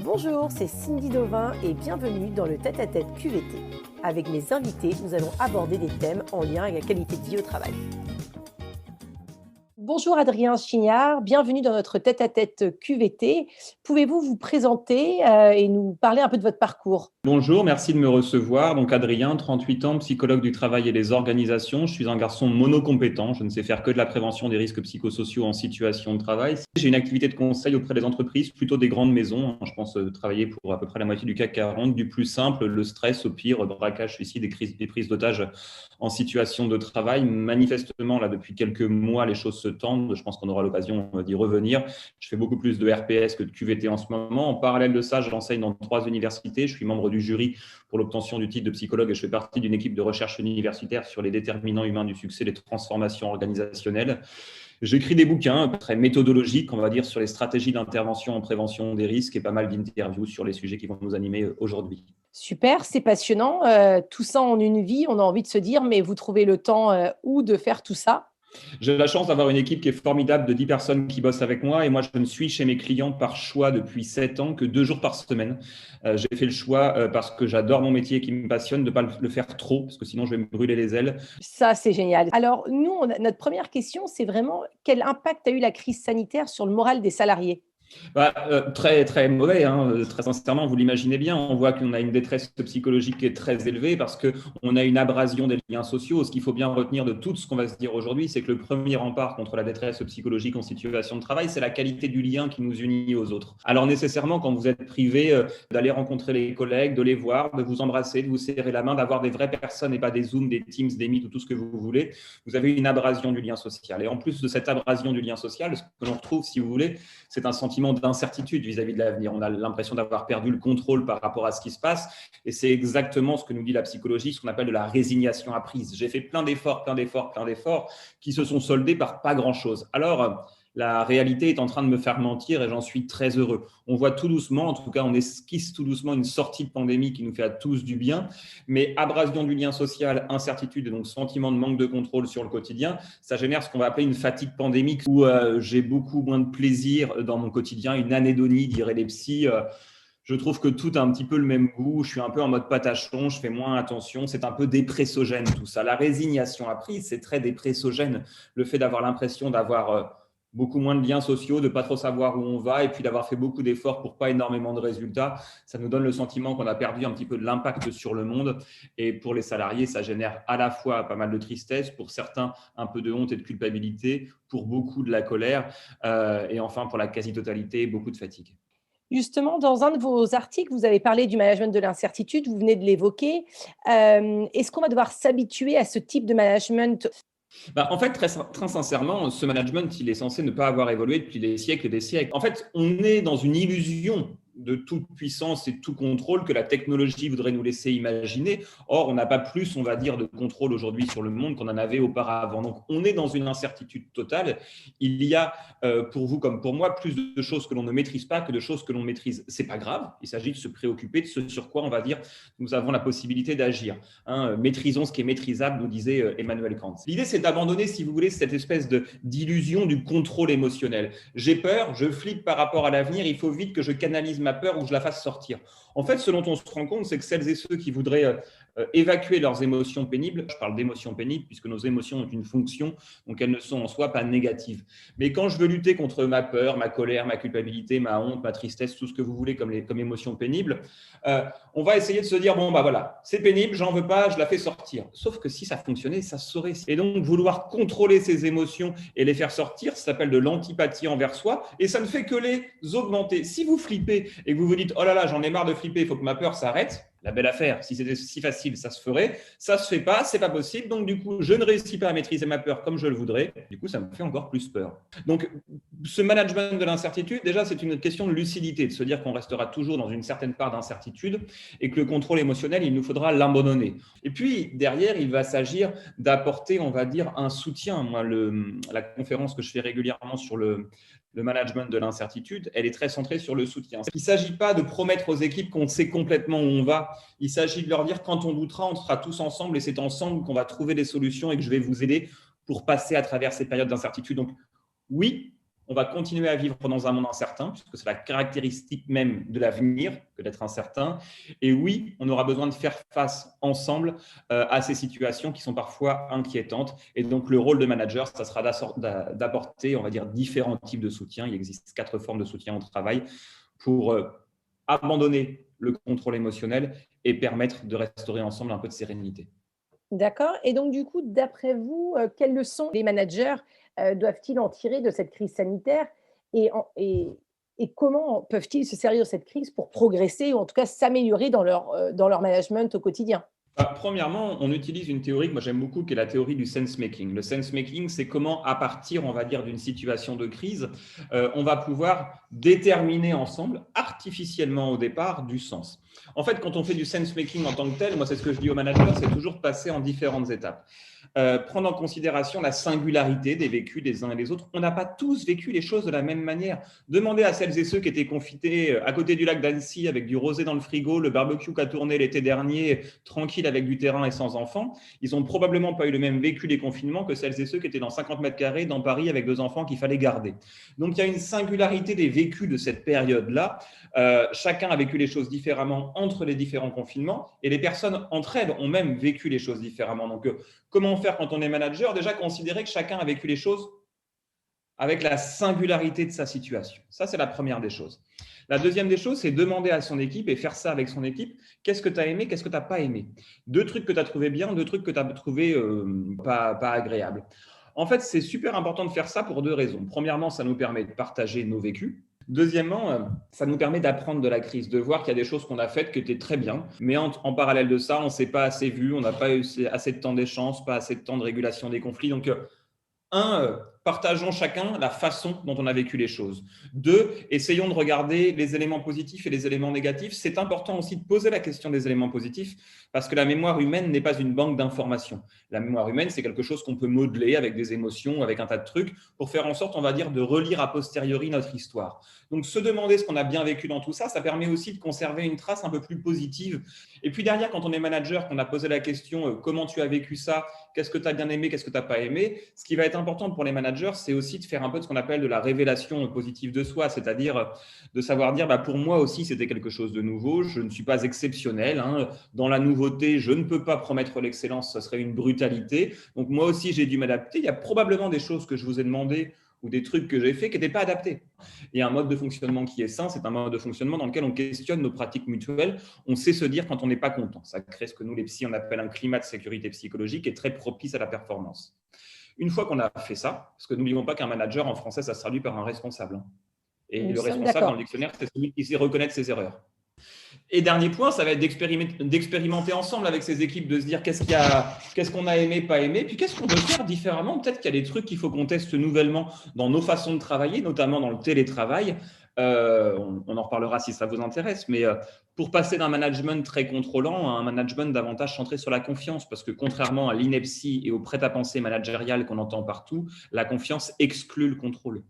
Bonjour, c'est Cindy Dauvin et bienvenue dans le tête-à-tête QVT. Avec mes invités, nous allons aborder des thèmes en lien avec la qualité de vie au travail. Bonjour Adrien Chignard, bienvenue dans notre tête-à-tête QVT. Pouvez-vous vous présenter et nous parler un peu de votre parcours? Bonjour, merci de me recevoir. Donc Adrien, 38 ans, psychologue du travail et des organisations. Je suis un garçon monocompétent. Je ne sais faire que de la prévention des risques psychosociaux en situation de travail. J'ai une activité de conseil auprès des entreprises, plutôt des grandes maisons. Je pense travailler pour à peu près la moitié du CAC 40, du plus simple, le stress, au pire, braquage, suicide, des prises d'otages en situation de travail. Manifestement, là, depuis quelques mois, les choses se tendent. Je pense qu'on aura l'occasion d'y revenir. Je fais beaucoup plus de RPS que de QVT en ce moment. En parallèle de ça, j'enseigne dans 3 universités. Je suis membre du jury pour l'obtention du titre de psychologue et je fais partie d'une équipe de recherche universitaire sur les déterminants humains du succès, les transformations organisationnelles. J'écris des bouquins très méthodologiques, on va dire, sur les stratégies d'intervention en prévention des risques et pas mal d'interviews sur les sujets qui vont nous animer aujourd'hui. Super, c'est passionnant. Tout ça en une vie, on a envie de se dire, mais vous trouvez le temps où de faire tout ça? J'ai la chance d'avoir une équipe qui est formidable de 10 personnes qui bossent avec moi et moi, je ne suis chez mes clients par choix depuis 7 ans que 2 jours par semaine. J'ai fait le choix parce que j'adore mon métier et qui me passionne de ne pas le faire trop parce que sinon, je vais me brûler les ailes. Ça, c'est génial. Alors, nous, notre première question, c'est vraiment quel impact a eu la crise sanitaire sur le moral des salariés? Très, très mauvais, hein. Très sincèrement, vous l'imaginez bien. On voit qu'on a une détresse psychologique qui est très élevée parce qu'on a une abrasion des liens sociaux. Ce qu'il faut bien retenir de tout ce qu'on va se dire aujourd'hui, c'est que le premier rempart contre la détresse psychologique en situation de travail, c'est la qualité du lien qui nous unit aux autres. Alors nécessairement, quand vous êtes privé d'aller rencontrer les collègues, de les voir, de vous embrasser, de vous serrer la main, d'avoir des vraies personnes et pas des Zooms, des Teams, des Meet ou tout ce que vous voulez, vous avez une abrasion du lien social. Et en plus de cette abrasion du lien social, ce que l'on retrouve, si vous voulez, c'est un sentiment d'incertitude vis-à-vis de l'avenir. On a l'impression d'avoir perdu le contrôle par rapport à ce qui se passe. Et c'est exactement ce que nous dit la psychologie, ce qu'on appelle de la résignation apprise. J'ai fait plein d'efforts qui se sont soldés par pas grand-chose. Alors, la réalité est en train de me faire mentir et j'en suis très heureux. On voit tout doucement, en tout cas, on esquisse tout doucement une sortie de pandémie qui nous fait à tous du bien. Mais abrasion du lien social, incertitude et donc sentiment de manque de contrôle sur le quotidien, ça génère ce qu'on va appeler une fatigue pandémique où j'ai beaucoup moins de plaisir dans mon quotidien, une anédonie, diraient les psys. Je trouve que tout a un petit peu le même goût. Je suis un peu en mode patachon, je fais moins attention. C'est un peu dépressogène tout ça. La résignation apprise, c'est très dépressogène. Le fait d'avoir l'impression d'avoir beaucoup moins de liens sociaux, de pas trop savoir où on va et puis d'avoir fait beaucoup d'efforts pour pas énormément de résultats, ça nous donne le sentiment qu'on a perdu un petit peu de l'impact sur le monde. Et pour les salariés, ça génère à la fois pas mal de tristesse, pour certains un peu de honte et de culpabilité, pour beaucoup de la colère et enfin pour la quasi-totalité, beaucoup de fatigue. Justement, dans un de vos articles, vous avez parlé du management de l'incertitude, vous venez de l'évoquer. Est-ce qu'on va devoir s'habituer à ce type de management? En fait, très sincèrement, ce management, il est censé ne pas avoir évolué depuis des siècles et des siècles. En fait, on est dans une illusion de toute puissance et de tout contrôle que la technologie voudrait nous laisser imaginer. Or, on n'a pas plus, on va dire, de contrôle aujourd'hui sur le monde qu'on en avait auparavant. Donc, on est dans une incertitude totale. Il y a, pour vous comme pour moi, plus de choses que l'on ne maîtrise pas que de choses que l'on maîtrise. C'est pas grave. Il s'agit de se préoccuper de ce sur quoi on va dire nous avons la possibilité d'agir. Maîtrisons ce qui est maîtrisable, nous disait Emmanuel Kant. L'idée, c'est d'abandonner, si vous voulez, cette espèce d'illusion du contrôle émotionnel. J'ai peur, je flippe par rapport à l'avenir, il faut vite que je canalise ma peur ou que je la fasse sortir. En fait, ce dont on se rend compte, c'est que celles et ceux qui voudraient évacuer leurs émotions pénibles, je parle d'émotions pénibles puisque nos émotions ont une fonction, donc elles ne sont en soi pas négatives. Mais quand je veux lutter contre ma peur, ma colère, ma culpabilité, ma honte, ma tristesse, tout ce que vous voulez comme émotions pénibles, on va essayer de se dire, bon, bah voilà, c'est pénible, j'en veux pas, je la fais sortir. Sauf que si ça fonctionnait, ça se saurait. Et donc, vouloir contrôler ces émotions et les faire sortir, ça s'appelle de l'antipathie envers soi et ça ne fait que les augmenter. Si vous flippez et que vous vous dites, oh là là, j'en ai marre de flipper, il faut que ma peur s'arrête, la belle affaire, si c'était si facile, ça se ferait. Ça se fait pas, c'est pas possible. Donc, du coup, je ne réussis pas à maîtriser ma peur comme je le voudrais. Du coup, ça me fait encore plus peur. Donc, ce management de l'incertitude, déjà, c'est une question de lucidité, de se dire qu'on restera toujours dans une certaine part d'incertitude et que le contrôle émotionnel, il nous faudra l'abandonner. Et puis, derrière, il va s'agir d'apporter, on va dire, un soutien. Moi, la conférence que je fais régulièrement sur le management de l'incertitude, elle est très centrée sur le soutien. Il ne s'agit pas de promettre aux équipes qu'on sait complètement où on va. Il s'agit de leur dire quand on doutera, on sera tous ensemble et c'est ensemble qu'on va trouver des solutions et que je vais vous aider pour passer à travers ces périodes d'incertitude. Donc, oui, on va continuer à vivre dans un monde incertain, puisque c'est la caractéristique même de l'avenir que d'être incertain. Et oui, on aura besoin de faire face ensemble à ces situations qui sont parfois inquiétantes. Et donc, le rôle de manager, ça sera d'apporter, on va dire, différents types de soutien. Il existe 4 formes de soutien au travail pour abandonner le contrôle émotionnel et permettre de restaurer ensemble un peu de sérénité. D'accord. Et donc, du coup, d'après vous, quelles leçons les managers doivent-ils en tirer de cette crise sanitaire et comment peuvent-ils se servir de cette crise pour progresser ou en tout cas s'améliorer dans leur management au quotidien? Premièrement, on utilise une théorie que moi j'aime beaucoup, qui est la théorie du sense-making. Le sense-making, c'est comment, à partir, on va dire, d'une situation de crise, on va pouvoir déterminer ensemble, artificiellement au départ, du sens. En fait, quand on fait du sense-making en tant que tel, moi c'est ce que je dis aux managers, c'est toujours de passer en différentes étapes. Prendre en considération la singularité des vécus des uns et des autres. On n'a pas tous vécu les choses de la même manière. Demandez à celles et ceux qui étaient confités à côté du lac d'Annecy avec du rosé dans le frigo, le barbecue qui a tourné l'été dernier, tranquille avec du terrain et sans enfants. Ils n'ont probablement pas eu le même vécu des confinements que celles et ceux qui étaient dans 50 mètres carrés dans Paris avec 2 enfants qu'il fallait garder. Donc, il y a une singularité des vécus de cette période-là. Chacun a vécu les choses différemment entre les différents confinements et les personnes entre elles ont même vécu les choses différemment. Donc, comment faire quand on est manager? Déjà, considérer que chacun a vécu les choses avec la singularité de sa situation. Ça, c'est la première des choses. La deuxième des choses, c'est demander à son équipe et faire ça avec son équipe. Qu'est-ce que tu as aimé, qu'est-ce que tu n'as pas aimé? 2 trucs que tu as trouvé bien, 2 trucs que tu as trouvé pas agréables. En fait, c'est super important de faire ça pour 2 raisons. Premièrement, ça nous permet de partager nos vécus. Deuxièmement, ça nous permet d'apprendre de la crise, de voir qu'il y a des choses qu'on a faites qui étaient très bien, mais en parallèle de ça, on ne s'est pas assez vu, on n'a pas eu assez de temps d'échange, pas assez de temps de régulation des conflits. Donc, partageons chacun la façon dont on a vécu les choses. 2, essayons de regarder les éléments positifs et les éléments négatifs. C'est important aussi de poser la question des éléments positifs parce que la mémoire humaine n'est pas une banque d'informations. La mémoire humaine, c'est quelque chose qu'on peut modeler avec des émotions, avec un tas de trucs pour faire en sorte, on va dire, de relire a posteriori notre histoire. Donc, se demander ce qu'on a bien vécu dans tout ça, ça permet aussi de conserver une trace un peu plus positive. Et puis derrière, quand on est manager, qu'on a posé la question comment tu as vécu ça, qu'est-ce que tu as bien aimé, qu'est-ce que tu n'as pas aimé, ce qui va être important pour les managers, c'est aussi de faire un peu de ce qu'on appelle de la révélation positive de soi, c'est-à-dire de savoir dire pour moi aussi, c'était quelque chose de nouveau, je ne suis pas exceptionnel. Dans la nouveauté, je ne peux pas promettre l'excellence, ce serait une brutalité. Donc moi aussi, j'ai dû m'adapter. Il y a probablement des choses que je vous ai demandées ou des trucs que j'ai faits qui n'étaient pas adaptés. Et un mode de fonctionnement qui est sain, c'est un mode de fonctionnement dans lequel on questionne nos pratiques mutuelles. On sait se dire quand on n'est pas content. Ça crée ce que nous, les psys, on appelle un climat de sécurité psychologique et très propice à la performance. Une fois qu'on a fait ça, parce que n'oublions pas qu'un manager en français, ça se traduit par un responsable. Et Nous le sommes responsable dans d'accord. le dictionnaire, c'est celui qui sait reconnaître ses erreurs. Et dernier point, ça va être d'expérimenter ensemble avec ses équipes, de se dire qu'est-ce qu'on a aimé, pas aimé, puis qu'est-ce qu'on veut faire différemment. Peut-être qu'il y a des trucs qu'il faut qu'on teste nouvellement dans nos façons de travailler, notamment dans le télétravail. On en reparlera si ça vous intéresse, mais pour passer d'un management très contrôlant à un management davantage centré sur la confiance, parce que contrairement à l'ineptie et au prêt-à-penser managérial qu'on entend partout, la confiance exclut le contrôle.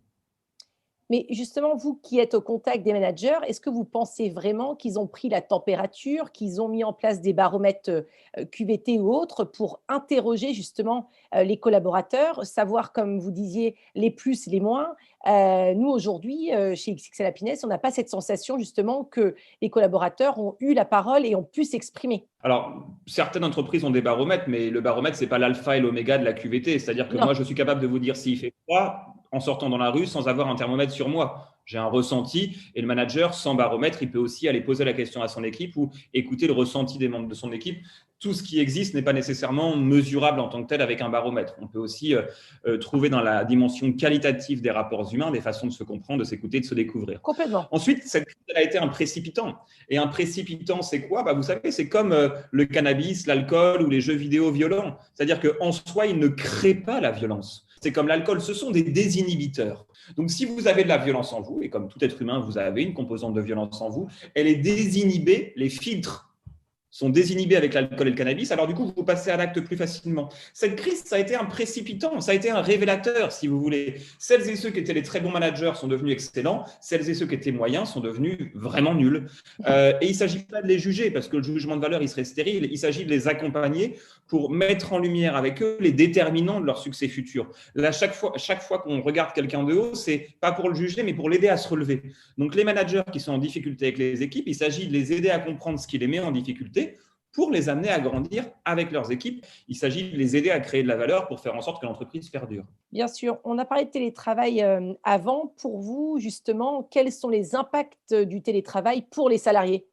Mais justement, vous qui êtes au contact des managers, est-ce que vous pensez vraiment qu'ils ont pris la température, qu'ils ont mis en place des baromètres QVT ou autres pour interroger justement les collaborateurs, savoir, comme vous disiez, les plus, les moins? Nous, aujourd'hui, chez XXL Happiness, on n'a pas cette sensation justement que les collaborateurs ont eu la parole et ont pu s'exprimer. Alors, certaines entreprises ont des baromètres, mais le baromètre, ce n'est pas l'alpha et l'oméga de la QVT. C'est-à-dire que Non. moi, je suis capable de vous dire s'il fait froid en sortant dans la rue sans avoir un thermomètre sur moi. J'ai un ressenti et le manager, sans baromètre, il peut aussi aller poser la question à son équipe ou écouter le ressenti des membres de son équipe. Tout ce qui existe n'est pas nécessairement mesurable en tant que tel avec un baromètre. On peut aussi trouver dans la dimension qualitative des rapports humains des façons de se comprendre, de s'écouter, de se découvrir. Complètement. Ensuite, cette crise a été un précipitant. Et un précipitant, c'est quoi? Vous savez, c'est comme le cannabis, l'alcool ou les jeux vidéo violents. C'est-à-dire qu'en soi, ils ne créent pas la violence. C'est comme l'alcool, ce sont des désinhibiteurs. Donc, si vous avez de la violence en vous, et comme tout être humain, vous avez une composante de violence en vous, elle est désinhibée, les filtres sont désinhibés avec l'alcool et le cannabis, alors du coup, vous passez à l'acte plus facilement. Cette crise, ça a été un précipitant, ça a été un révélateur, si vous voulez. Celles et ceux qui étaient les très bons managers sont devenus excellents, celles et ceux qui étaient moyens sont devenus vraiment nuls. Et il ne s'agit pas de les juger, parce que le jugement de valeur, il serait stérile, il s'agit de les accompagner pour mettre en lumière avec eux les déterminants de leur succès futur. Là, chaque fois qu'on regarde quelqu'un de haut, c'est pas pour le juger, mais pour l'aider à se relever. Donc, les managers qui sont en difficulté avec les équipes, il s'agit de les aider à comprendre ce qui les met en difficulté pour les amener à grandir avec leurs équipes. Il s'agit de les aider à créer de la valeur pour faire en sorte que l'entreprise perdure. Bien sûr, on a parlé de télétravail avant. Pour vous, justement, quels sont les impacts du télétravail pour les salariés?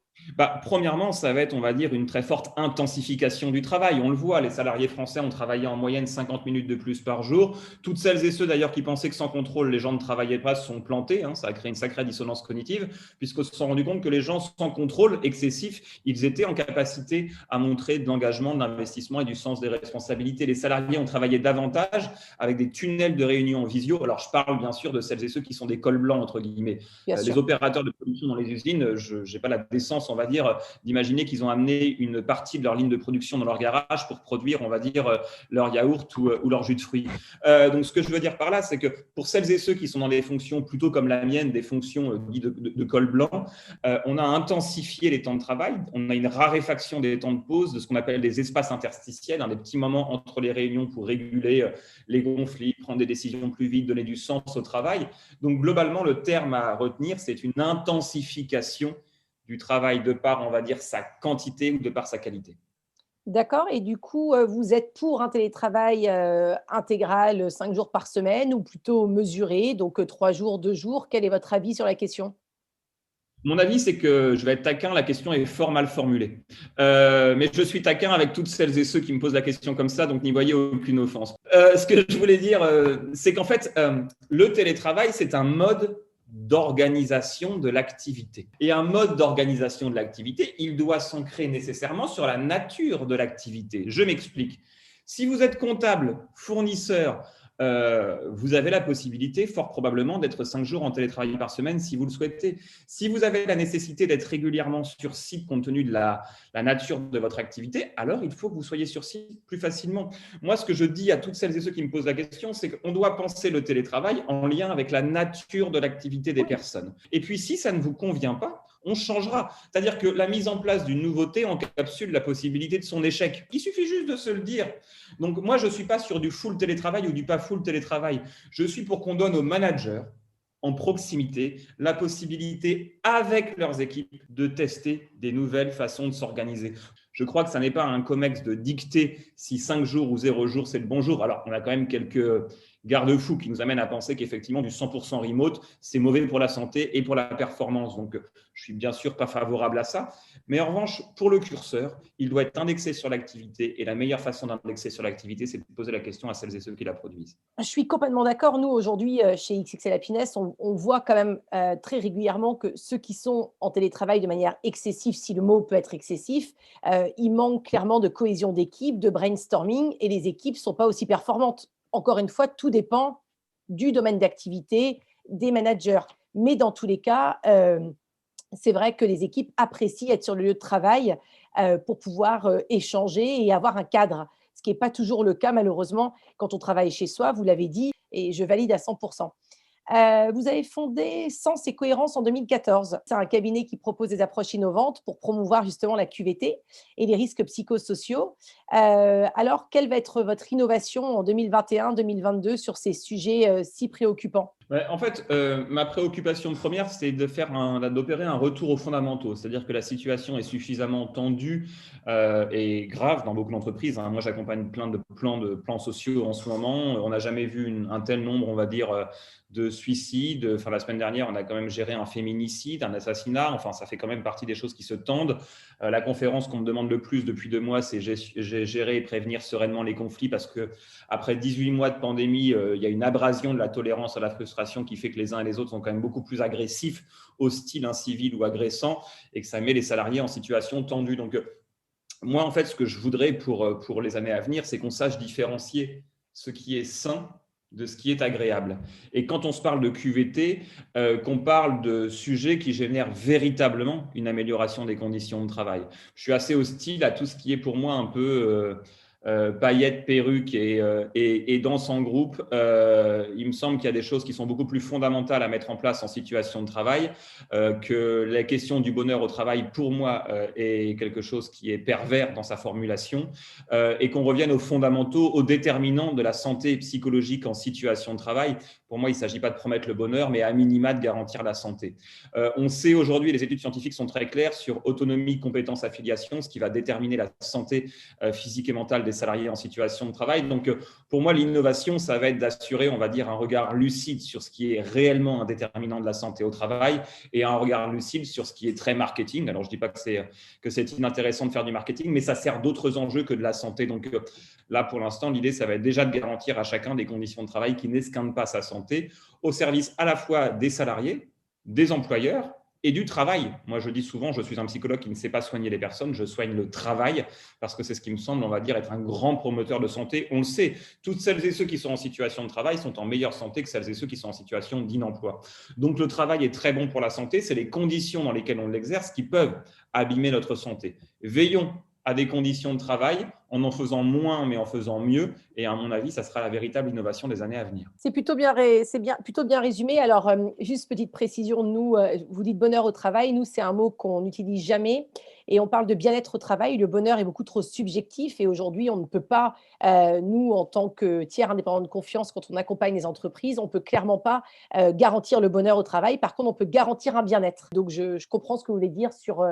Premièrement, ça va être, on va dire, une très forte intensification du travail. On le voit, les salariés français ont travaillé en moyenne 50 minutes de plus par jour. Toutes celles et ceux d'ailleurs qui pensaient que sans contrôle, les gens ne travaillaient pas se sont plantés. Ça a créé une sacrée dissonance cognitive, puisqu'on se sont rendu compte que les gens sans contrôle excessif, ils étaient en capacité à montrer de l'engagement, de l'investissement et du sens des responsabilités. Les salariés ont travaillé davantage avec des tunnels de réunion en visio. Alors, je parle bien sûr de celles et ceux qui sont des cols blancs, entre guillemets. Bien sûr. Les opérateurs de production dans les usines, je n'ai pas la décence, on va dire, d'imaginer qu'ils ont amené une partie de leur ligne de production dans leur garage pour produire, on va dire, leur yaourt ou leur jus de fruits. Donc, ce que je veux dire par là, c'est que pour celles et ceux qui sont dans des fonctions plutôt comme la mienne, des fonctions de col blanc, on a intensifié les temps de travail, on a une raréfaction des temps de pause, de ce qu'on appelle des espaces interstitiels, des petits moments entre les réunions pour réguler les conflits, prendre des décisions plus vite, donner du sens au travail. Donc, globalement, le terme à retenir, c'est une intensification du travail de par, on va dire, sa quantité ou de par sa qualité. D'accord. Et du coup, vous êtes pour un télétravail intégral, 5 jours par semaine, ou plutôt mesuré, donc 3 jours, 2 jours? Quel est votre avis sur la question? Mon avis, c'est que je vais être taquin, la question est fort mal formulée. Mais je suis taquin avec toutes celles et ceux qui me posent la question comme ça, donc n'y voyez aucune offense. Ce que je voulais dire, c'est qu'en fait, le télétravail, c'est un mode d'organisation de l'activité. Et un mode d'organisation de l'activité, il doit s'ancrer nécessairement sur la nature de l'activité. Je m'explique. Si vous êtes comptable, fournisseur, vous avez la possibilité, fort probablement, d'être 5 jours en télétravail par semaine si vous le souhaitez. Si vous avez la nécessité d'être régulièrement sur site compte tenu de la nature de votre activité, alors il faut que vous soyez sur site plus facilement. Moi, ce que je dis à toutes celles et ceux qui me posent la question, c'est qu'on doit penser le télétravail en lien avec la nature de l'activité des personnes. Et puis, si ça ne vous convient pas, on changera. C'est-à-dire que la mise en place d'une nouveauté encapsule la possibilité de son échec. Il suffit juste de se le dire. Donc, moi, je ne suis pas sur du full télétravail ou du pas full télétravail. Je suis pour qu'on donne aux managers en proximité la possibilité, avec leurs équipes, de tester des nouvelles façons de s'organiser. Je crois que ça n'est pas un comex de dicter si 5 jours ou 0 jours, c'est le bon jour. Alors, on a quand même quelques garde-fous qui nous amènent à penser qu'effectivement, du 100% remote, c'est mauvais pour la santé et pour la performance. Donc, je suis bien sûr pas favorable à ça. Mais en revanche, pour le curseur, il doit être indexé sur l'activité. Et la meilleure façon d'indexer sur l'activité, c'est de poser la question à celles et ceux qui la produisent. Je suis complètement d'accord. Nous, aujourd'hui, chez XXL Happiness, on voit quand même très régulièrement que ceux qui sont en télétravail de manière excessive, si le mot peut être excessif, il manque clairement de cohésion d'équipe, de brainstorming, et les équipes ne sont pas aussi performantes. Encore une fois, tout dépend du domaine d'activité, des managers. Mais dans tous les cas, c'est vrai que les équipes apprécient être sur le lieu de travail pour pouvoir échanger et avoir un cadre, ce qui n'est pas toujours le cas malheureusement quand on travaille chez soi, vous l'avez dit, et je valide à 100%. Vous avez fondé Sens et Cohérence en 2014. C'est un cabinet qui propose des approches innovantes pour promouvoir justement la QVT et les risques psychosociaux. Alors, quelle va être votre innovation en 2021-2022 sur ces sujets si préoccupants? Ouais, en fait, ma préoccupation première, c'est d'opérer un retour aux fondamentaux. C'est-à-dire que la situation est suffisamment tendue et grave dans beaucoup d'entreprises. Moi, j'accompagne plein de plans sociaux en ce moment. On n'a jamais vu un tel nombre, on va dire, de suicides. Enfin, la semaine dernière, on a quand même géré un féminicide, un assassinat. Enfin, ça fait quand même partie des choses qui se tendent. La conférence qu'on me demande le plus depuis 2 mois, c'est gérer et prévenir sereinement les conflits, parce que après 18 mois de pandémie, il y a une abrasion de la tolérance à la frustration qui fait que les uns et les autres sont quand même beaucoup plus agressifs, hostiles, incivils ou agressants, et que ça met les salariés en situation tendue. Donc, moi, en fait, ce que je voudrais pour les années à venir, c'est qu'on sache différencier ce qui est sain de ce qui est agréable. Et quand on se parle de QVT, qu'on parle de sujets qui génèrent véritablement une amélioration des conditions de travail. Je suis assez hostile à tout ce qui est pour moi un peu paillettes, perruques et danse en groupe. Il me semble qu'il y a des choses qui sont beaucoup plus fondamentales à mettre en place en situation de travail, que la question du bonheur au travail, pour moi, est quelque chose qui est pervers dans sa formulation, et qu'on revienne aux fondamentaux, aux déterminants de la santé psychologique en situation de travail. Pour moi, il ne s'agit pas de promettre le bonheur, mais à minima de garantir la santé. On sait aujourd'hui, les études scientifiques sont très claires sur autonomie, compétence, affiliation, ce qui va déterminer la santé physique et mentale des salariés en situation de travail. Donc, pour moi, l'innovation, ça va être d'assurer, on va dire, un regard lucide sur ce qui est réellement un déterminant de la santé au travail et un regard lucide sur ce qui est très marketing. Alors, je ne dis pas que c'est inintéressant de faire du marketing, mais ça sert d'autres enjeux que de la santé. Donc, là, pour l'instant, l'idée, ça va être déjà de garantir à chacun des conditions de travail qui n'esquintent pas sa santé au service à la fois des salariés, des employeurs et du travail. Moi, je dis souvent, je suis un psychologue qui ne sait pas soigner les personnes, je soigne le travail parce que c'est ce qui me semble, on va dire, être un grand promoteur de santé. On le sait, toutes celles et ceux qui sont en situation de travail sont en meilleure santé que celles et ceux qui sont en situation d'inemploi. Donc, le travail est très bon pour la santé, c'est les conditions dans lesquelles on l'exerce qui peuvent abîmer notre santé. Veillons à des conditions de travail en faisant moins, mais en faisant mieux. Et à mon avis, ça sera la véritable innovation des années à venir. C'est plutôt plutôt bien résumé. Alors, juste petite précision, nous, vous dites bonheur au travail. Nous, c'est un mot qu'on n'utilise jamais et on parle de bien-être au travail. Le bonheur est beaucoup trop subjectif et aujourd'hui, on ne peut pas, nous, en tant que tiers indépendant de confiance, quand on accompagne les entreprises, on ne peut clairement pas garantir le bonheur au travail. Par contre, on peut garantir un bien-être. Donc, je comprends ce que vous voulez dire sur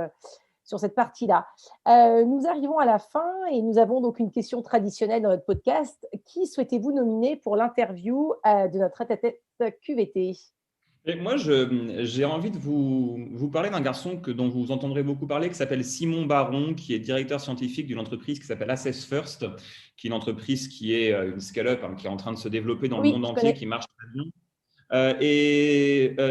cette partie-là. Nous arrivons à la fin et nous avons donc une question traditionnelle dans notre podcast. Qui souhaitez-vous nominer pour l'interview de notre tête-à-tête QVT? Et moi, j'ai envie de vous parler d'un garçon dont vous entendrez beaucoup parler, qui s'appelle Simon Baron, qui est directeur scientifique d'une entreprise qui s'appelle Assess First, qui est une entreprise qui est une scale-up, hein, qui est en train de se développer dans le Oui, monde je entier, connais. qui marche très bien.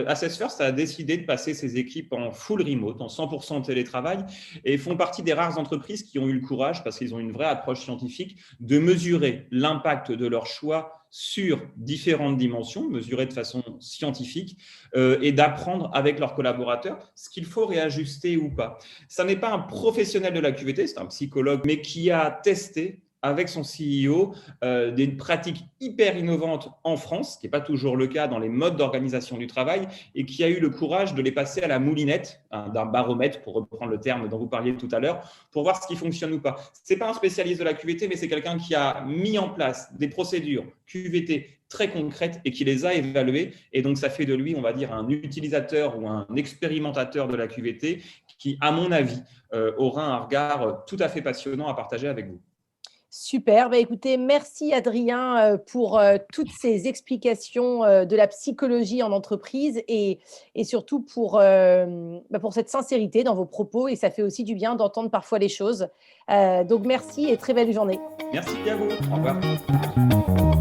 Assess First a décidé de passer ses équipes en full remote, en 100% télétravail, et font partie des rares entreprises qui ont eu le courage, parce qu'ils ont une vraie approche scientifique, de mesurer l'impact de leur choix sur différentes dimensions, mesurées de façon scientifique, et d'apprendre avec leurs collaborateurs ce qu'il faut réajuster ou pas. Ça n'est pas un professionnel de la QVT, c'est un psychologue, mais qui a testé avec son CEO des pratiques hyper innovantes en France, ce qui n'est pas toujours le cas dans les modes d'organisation du travail, et qui a eu le courage de les passer à la moulinette, d'un baromètre, pour reprendre le terme dont vous parliez tout à l'heure, pour voir ce qui fonctionne ou pas. Ce n'est pas un spécialiste de la QVT, mais c'est quelqu'un qui a mis en place des procédures QVT très concrètes et qui les a évaluées. Et donc, ça fait de lui, on va dire, un utilisateur ou un expérimentateur de la QVT qui, à mon avis, aura un regard tout à fait passionnant à partager avec vous. Super. Bah, écoutez, merci Adrien pour toutes ces explications de la psychologie en entreprise et surtout pour cette sincérité dans vos propos. Et ça fait aussi du bien d'entendre parfois les choses. Donc, merci et très belle journée. Merci à vous. Au revoir.